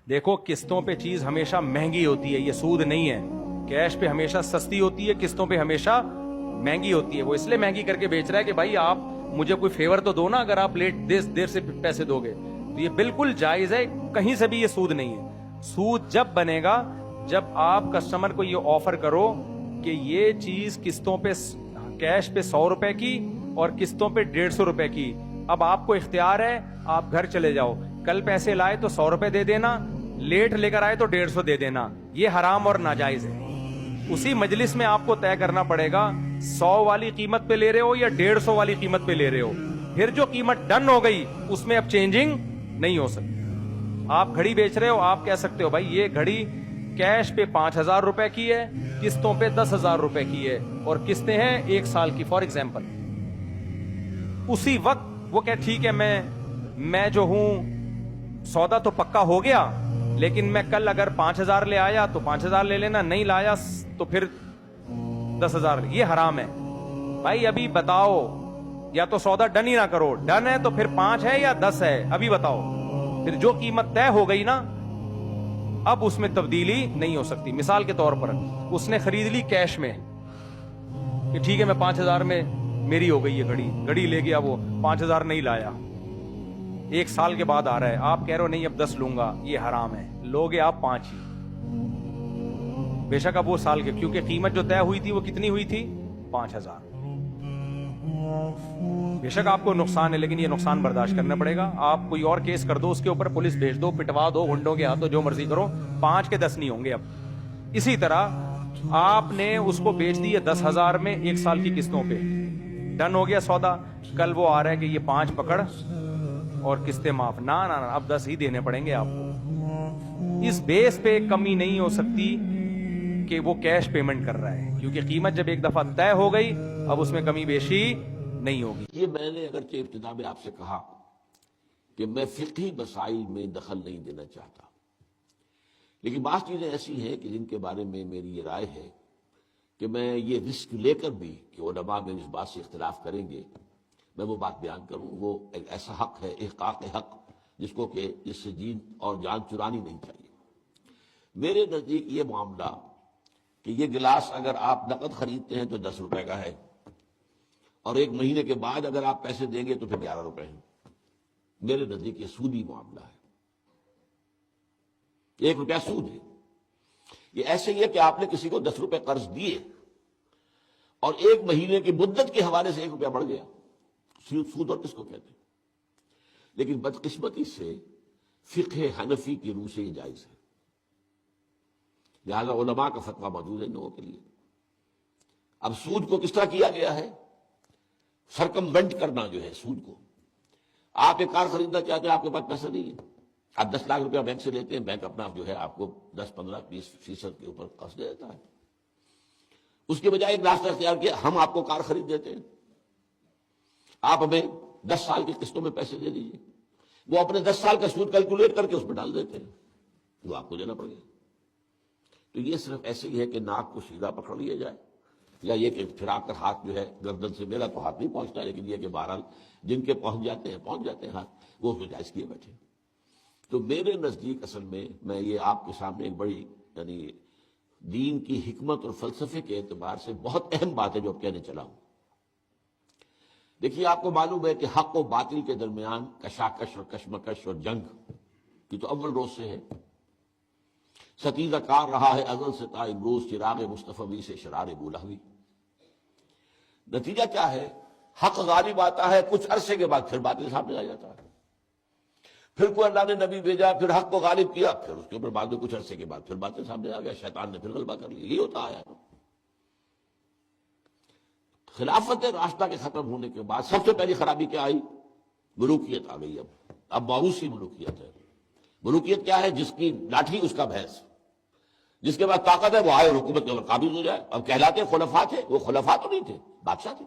دیکھو قسطوں پہ چیز ہمیشہ مہنگی ہوتی ہے، یہ سود نہیں ہے. کیش پہ ہمیشہ سستی ہوتی ہے، قسطوں پہ ہمیشہ مہنگی ہوتی ہے. وہ اس لیے مہنگی کر کے بیچ رہا ہے کہ بھائی آپ مجھے کوئی فیور تو دو نا، اگر آپ لیٹ دیر سے پیسے دو گے. تو یہ بالکل جائز ہے، کہیں سے بھی یہ سود نہیں ہے. سود جب بنے گا جب آپ کسٹمر کو یہ آفر کرو کہ یہ چیز قسطوں پہ کیش پہ 100 روپے کی اور قسطوں پہ 150 روپے کی. اب آپ کو اختیار ہے، آپ گھر چلے جاؤ، کل پیسے لائے تو 100 روپے دے دینا، لیٹ لے کر آئے تو 150 دے دینا. یہ حرام اور ناجائز ہے. اسی مجلس میں آپ کو طے کرنا پڑے گا 100 والی قیمت پہ لے رہے ہو یا 150 والی قیمت پہ لے رہے ہو. پھر جو قیمت ڈن ہو گئی اس میں اب چینجنگ نہیں ہو سکتی. آپ گھڑی بیچ رہے ہو، آپ کہہ سکتے ہو بھائی یہ گھڑی کیش پہ 5000 روپے کی ہے، قسطوں پہ 10,000 روپے کی ہے، اور قسطیں ہیں 1 سال کی فار ایگزامپل. اسی وقت وہ کہ ٹھیک ہے میں جو ہوں سودا تو پکا ہو گیا، لیکن میں کل اگر 5000 لے آیا تو 5000 لے لینا، نہیں لایا تو پھر 10,000. یہ حرام ہے بھائی. ابھی بتاؤ، یا تو سودا ڈن ہی نہ کرو، ڈن ہے تو پھر 5 ہے یا 10 ہے، ابھی بتاؤ. پھر جو قیمت طے ہو گئی نا اب اس میں تبدیلی نہیں ہو سکتی. مثال کے طور پر اس نے خرید لی کیش میں کہ ٹھیک ہے میں 5000 میں میری ہو گئی ہے گھڑی لے گیا، وہ 5000 نہیں لایا، 1 سال کے بعد آ رہا ہے، آپ کہہ رہے ہو نہیں اب 10 لوں گا. یہ حرام ہے. لوگے آپ 5 ہی، بے شک اب وہ سال کے، کیونکہ قیمت جو طے ہوئی تھی وہ کتنی ہوئی تھی؟ 5000. بے شک آپ کو نقصان ہے، لیکن یہ نقصان برداشت کرنا پڑے گا. آپ کوئی اور کیس کر دو اس کے اوپر، پولیس بھیج دو، پٹوا دو، گنڈوں کے ہاتھوں، جو مرضی کرو، 5 کے 10 نہیں ہوں گے اب. اسی طرح آپ نے اس کو بیچ دی ہے 10,000 میں 1 سال کی قسطوں پہ، ڈن ہو گیا سودا. کل وہ آ رہا ہے کہ یہ 5 پکڑ اور قسطیں معاف. نہ اب 10 ہی دینے پڑیں گے آپ کو. اس بیس پہ کمی نہیں ہو سکتی کہ وہ کیش پیمنٹ کر رہا ہے، کیونکہ قیمت جب ایک دفعہ طے ہو گئی اب اس میں کمی بیشی نہیں ہوگی. یہ میں نے اگرچہ ابتدا میں آپ سے کہا کہ میں فقہی مسائل میں دخل نہیں دینا چاہتا، لیکن بعض چیزیں ایسی ہیں کہ جن کے بارے میں میری یہ رائے ہے کہ میں یہ رسک لے کر بھی کہ علماء میں اس بات سے اختلاف کریں گے، میں وہ بات بیان کروں. وہ ایک ایسا حق ہے، احقاق حق، جس کو کہ جس سے جین اور جان چرانی نہیں چاہیے. میرے نزدیک یہ معاملہ کہ یہ گلاس اگر آپ نقد خریدتے ہیں تو 10 روپے کا ہے، اور 1 مہینے کے بعد اگر آپ پیسے دیں گے تو پھر 11 روپے ہیں. میرے نزدیک یہ سودی معاملہ ہے. 1 روپیہ سود ہے. یہ ایسے ہی ہے کہ آپ نے کسی کو 10 روپے قرض دیے اور 1 مہینے کی مدت کے حوالے سے 1 روپیہ بڑھ گیا. سود اور کس کو کہتے ہیں؟ لیکن بدقسمتی سے فقہ حنفی کی روح سے یہ جائز ہے. لہذا علماء کا فتویٰ موجود ہے ان لوگوں کے لیے. اب سود کو کس طرح کیا گیا ہے؟ سرکموینٹ کرنا جو ہے سود کو. آپ ایک کار خریدنا چاہتے ہیں، آپ کے پاس پیسہ نہیں ہے، آپ 10 لاکھ روپیہ بینک سے لیتے ہیں، بینک اپنا جو ہے آپ کو 10, 15, 20% کے اوپر قرض دے دیتا ہے. اس کے بجائے ایک راستہ اختیار کیا، ہم آپ کو کار خرید دیتے ہیں، آپ ہمیں 10 سال کی قسطوں میں پیسے دے دیجیے. وہ اپنے 10 سال کا سود کیلکولیٹ کر کے اس میں ڈال دیتے ہیں، وہ آپ کو دینا پڑے گا. تو یہ صرف ایسے ہی ہے کہ ناک کو سیدھا پکڑ لیا جائے، یا یہ کہ پھرا کر ہاتھ جو ہے گردن سے، میرا تو ہاتھ نہیں پہنچتا، لیکن یہ کہ بہرحال جن کے پہنچ جاتے ہیں ہاتھ، وہ گنجائش کیے بیٹھے. تو میرے نزدیک اصل میں یہ آپ کے سامنے ایک بڑی یعنی دین کی حکمت اور فلسفے کے اعتبار سے بہت اہم بات ہے جو اب کہنے چلا ہوں. دیکھیے آپ کو معلوم ہے کہ حق و باطل کے درمیان کشاکش اور کشمکش اور جنگ یہ تو اول روز سے ہے. ستیزہ کار رہا ہے ازل سے تا امروز، چراغ مصطفی سے شرار بولہوی. نتیجہ کیا ہے؟ حق غالب آتا ہے، کچھ عرصے کے بعد پھر باطل سامنے آ جاتا ہے. پھر کوئی اللہ نے نبی بھیجا، پھر حق کو غالب کیا، پھر اس کے اوپر بعد میں کچھ عرصے کے بعد پھر باطل سامنے آ گیا، شیطان نے پھر غلبہ کر لیا. یہ ہوتا آیا. خلافت راشدہ کے ختم ہونے کے بعد سب سے پہلی خرابی کیا آئی؟ ملوکیت آ گئی. اب موروثی ملوکیت ہے. ملوکیت کیا ہے؟ جس کی لاٹھی اس کا بھینس، جس کے بعد طاقت ہے وہ آئے اور حکومت کے اوپر قابض ہو جائے. اب کہلاتے خلفاء تھے، وہ خلفاء تو نہیں تھے، بادشاہ تھے.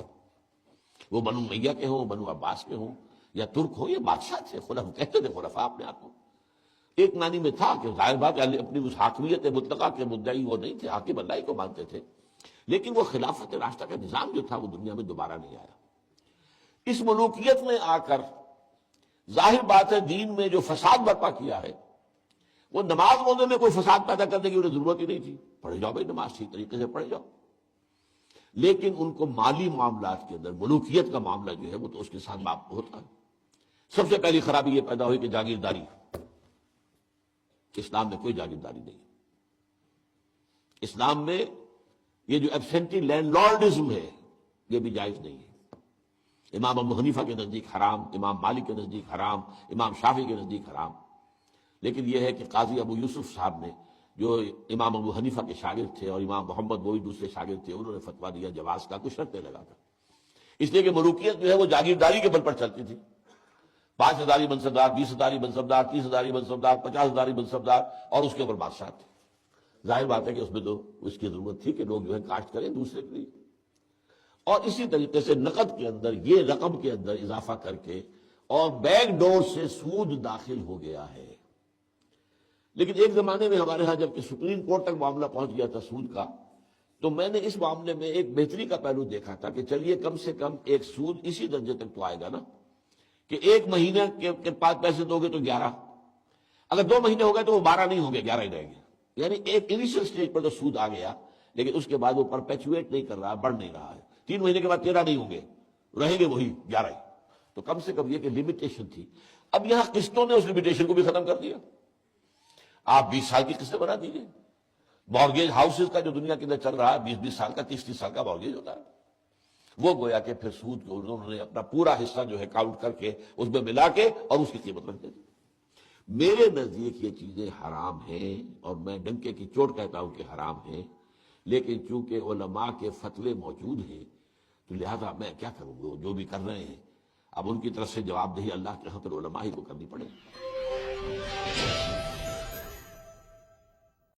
وہ بنو امیہ کے ہوں، بنو عباس کے ہوں یا ترک ہوں، یہ بادشاہ تھے. خلفاء کہتے تھے خلفاء اپنے آپ کو. ایک معنی میں تھا کہ ظاہر بات اپنی اس حاکمیت مطلقہ کے مدعی وہ نہیں تھے، حاکم اللہ ہی کو مانتے تھے. لیکن وہ خلافت راشدہ کا نظام جو تھا وہ دنیا میں دوبارہ نہیں آیا. اس ملوکیت میں آ کر ظاہر بات ہے دین میں جو فساد برپا کیا ہے وہ نماز روزے میں کوئی فساد پیدا کرنے کی انہیں ضرورت ہی نہیں تھی، پڑھے جاؤ بھائی نماز ٹھیک طریقے سے پڑھے جاؤ، لیکن ان کو مالی معاملات کے اندر ملوکیت کا معاملہ جو ہے وہ تو اس کے ساتھ باپ ہوتا ہے۔ سب سے پہلی خرابی یہ پیدا ہوئی کہ جاگیرداری، اسلام میں کوئی جاگیرداری نہیں، اسلام میں یہ جو ایبسینٹی لینڈ لارڈزم ہے یہ بھی جائز نہیں ہے۔ امام ابو حنیفہ کے نزدیک حرام، امام مالک کے نزدیک حرام، امام شافعی کے نزدیک حرام، لیکن یہ ہے کہ قاضی ابو یوسف صاحب نے جو امام ابو حنیفہ کے شاگرد تھے اور امام محمد وہ بھی دوسرے شاگرد تھے، انہوں نے فتویٰ دیا جواز کا، کچھ شرط نہیں لگا تھا، اس لیے کہ ملوکیت جو ہے وہ جاگیرداری کے بل پر چلتی تھی، 5,000 منصبدار، 20,000 منصبدار، 30,000 منصبدار، 50,000 منصبدار اور اس کے اوپر بادشاہ تھے۔ ظاہر بات ہے کہ اس میں تو اس کی ضرورت تھی کہ لوگ جو ہے کاشت کریں دوسرے کے لیے، اور اسی طریقے سے نقد کے اندر یہ رقم کے اندر اضافہ کر کے اور بیک ڈور سے سود داخل ہو گیا ہے۔ لیکن ایک زمانے میں ہمارے ہاں جب کہ سپریم کورٹ تک معاملہ پہنچ گیا تھا سود کا، تو میں نے اس معاملے میں ایک بہتری کا پہلو دیکھا تھا کہ چلیے کم سے کم ایک سود اسی درجے تک تو آئے گا نا کہ ایک مہینے کے پاس پیسے دو گے تو 11، اگر 2 مہینے ہو گئے تو وہ 12 نہیں ہوں گے، 11 ہی رہیں گے، یعنی ایک انیشل سٹیج پر تو سود آ گیا، لیکن اس کے بعد وہ پرپیچویٹ نہیں کر رہا، بڑھ نہیں رہا ہے، 3 مہینے کے بعد 13 نہیں ہوں گے، رہیں گے وہی 11 ہی، تو کم سے کم یہ کہ لمیٹیشن تھی۔ اب یہاں قسطوں نے اس لمیٹیشن کو بھی ختم کر دیا، آپ 20 سال کی قسطیں بنا دیجیے، مارگیج ہاؤسز کا جو دنیا کے اندر چل رہا ہے 20 سال کا، 30 سال کا مارگیج ہوتا ہے، وہ گویا کہ پھر سود کو انہوں نے اپنا پورا حصہ جو ہے کاؤنٹ کر کے اس میں ملا کے اور اس کی قیمت رکھ دی۔ میرے نزدیک یہ چیزیں حرام ہیں اور میں ڈنکے کی چوٹ کہتا ہوں کہ حرام ہیں، لیکن چونکہ علماء کے فتوے موجود ہیں تو لہذا میں کیا کروں گا، جو بھی کر رہے ہیں اب ان کی طرف سے جواب دہی اللہ کے ہاں پر علماء ہی کو کرنی پڑے۔